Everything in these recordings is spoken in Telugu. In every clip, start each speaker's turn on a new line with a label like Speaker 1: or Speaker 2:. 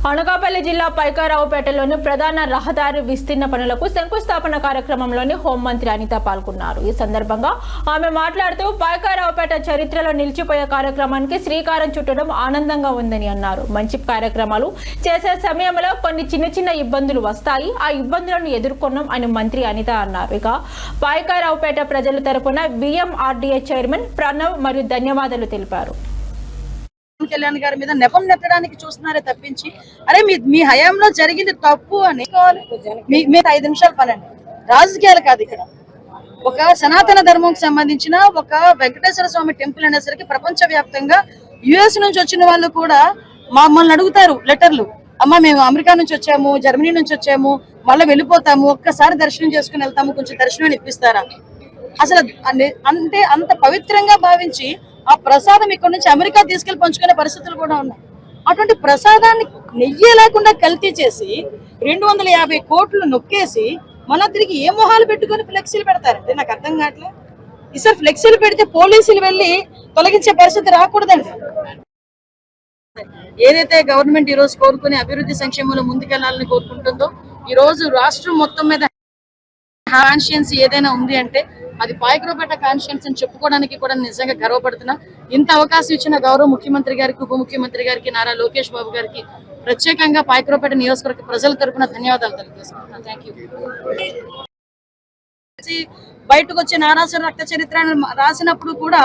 Speaker 1: అనకాపల్లి జిల్లా పైకారావుపేటలోని ప్రధాన రహదారి విస్తీర్ణ పనులకు శంకుస్థాపన కార్యక్రమంలోని హోంమంత్రి అనిత పాల్గొన్నారు. ఈ సందర్భంగా ఆమె మాట్లాడుతూ పైకారావుపేట చరిత్రలో నిలిచిపోయే కార్యక్రమానికి శ్రీకారం చుట్టడం ఆనందంగా ఉందని అన్నారు. మంచి కార్యక్రమాలు చేసే సమయంలో కొన్ని చిన్న ఇబ్బందులు వస్తాయి, ఆ ఇబ్బందులను ఎదుర్కొన్నాం అని మంత్రి అనిత అన్నారు. ఇక పైకారావుపేట ప్రజల తరపున BMRDA చైర్మన్ ప్రణవ్ మరియు ధన్యవాదాలు తెలిపారు.
Speaker 2: కళ్యాణ్ గారి మీద నెపం నెట్టడానికి చూస్తున్నారే తప్పించి అరే మీ హయాంలో జరిగింది తప్పు అని మీ 5 నిమిషాలు పనండి. రాజకీయాలు కాదు ఇక్కడ. ఒక సనాతన ధర్మంకి సంబంధించిన ఒక వెంకటేశ్వర స్వామి టెంపుల్ అనేసరికి ప్రపంచవ్యాప్తంగా US నుంచి వచ్చిన వాళ్ళు కూడా మమ్మల్ని అడుగుతారు లెటర్లు, అమ్మ మేము అమెరికా నుంచి వచ్చాము, జర్మనీ నుంచి వచ్చాము, మళ్ళీ వెళ్ళిపోతాము, ఒక్కసారి దర్శనం చేసుకుని వెళ్తాము, కొంచెం దర్శనం ఇప్పిస్తారా? అసలు అంటే అంత పవిత్రంగా భావించి ఆ ప్రసాదం ఇక్కడ నుంచి అమెరికా తీసుకెళ్లి పంచుకునే పరిస్థితులు కూడా ఉన్నాయి. అటువంటి ప్రసాదాన్ని నెయ్యి లేకుండా కల్తీ చేసి 250 కోట్లు నొక్కేసి మళ్ళా తిరిగి ఏ మొహాలు పెట్టుకుని ఫ్లెక్సీలు పెడతారంటే నాకు అర్థం కావట్లేదు. ఈసారి ఫ్లెక్సీలు పెడితే పోలీసులు వెళ్ళి తొలగించే పరిస్థితి రాకూడదండి. ఏదైతే గవర్నమెంట్ ఈ రోజు కోరుకుని అభివృద్ధి సంక్షేమంలో ముందుకెళ్లాలని కోరుకుంటుందో, ఈ రోజు రాష్ట్రం మొత్తం మీద కాన్షియన్స్ ఏదైనా ఉంది అంటే అది పైకారావుపేట కాన్షియన్స్ అని చెప్పుకోవడానికి కూడా నిజంగా గర్వపడుతున్నా. ఇంత అవకాశం ఇచ్చిన గౌరవ ముఖ్యమంత్రి గారికి, ఉప ముఖ్యమంత్రి గారికి, నారా లోకేష్ బాబు గారికి ప్రత్యేకంగా పైకారావుపేట నియోజకవర్గ ప్రజల తరపున ధన్యవాదాలు తెలియజేసుకుంటున్నాను. Thank you. బయటకు వచ్చే నారాసుర రక్త చరిత్ర రాసినప్పుడు కూడా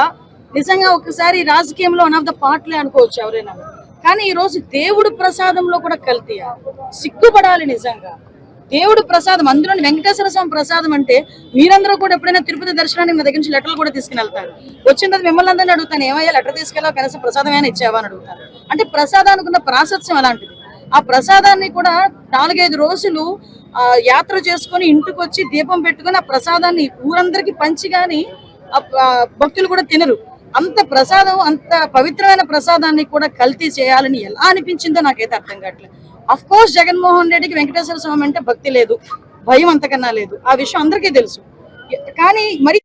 Speaker 2: నిజంగా ఒకసారి రాజకీయంలో వన్ ఆఫ్ ద పార్ట్లే అనుకోవచ్చు ఎవరైనా, కానీ ఈ రోజు దేవుడు ప్రసాదంలో కూడా కల్తీ. సిగ్గుపడాలి నిజంగా. దేవుడు ప్రసాదం, అందులో వెంకటేశ్వర స్వామి ప్రసాదం అంటే మీరందరూ కూడా ఎప్పుడైనా తిరుపతి దర్శనానికి నా దగ్గర నుంచి లెటర్లు కూడా తీసుకుని వెళ్తారు. వచ్చిన తర్వాత మిమ్మల్ని అందరినీ అడుగుతాను, ఏమయ్యా లెటర్ తీసుకెళ్ళావు, కనీసం ప్రసాదం ఏమైనా ఇచ్చావా అని అడుగుతాను. అంటే ప్రసాదానికి ఉన్న ప్రాశస్యం అలాంటిది. ఆ ప్రసాదాన్ని కూడా 4-5 రోజులు యాత్ర చేసుకుని ఇంటికి వచ్చి దీపం పెట్టుకుని ఆ ప్రసాదాన్ని ఊరందరికీ పంచి గాని భక్తులు కూడా తినరు. అంత ప్రసాదం, అంత పవిత్రమైన ప్రసాదాన్ని కూడా కల్తీ చేయాలని ఎలా అనిపించిందో నాకైతే అర్థం కావట్లేదు. అఫ్ కోర్స్ జగన్మోహన్ రెడ్డికి వెంకటేశ్వర స్వామి అంటే భక్తి లేదు, భయం అంతకన్నా లేదు, ఆ విషయం అందరికీ తెలుసు. కానీ మరి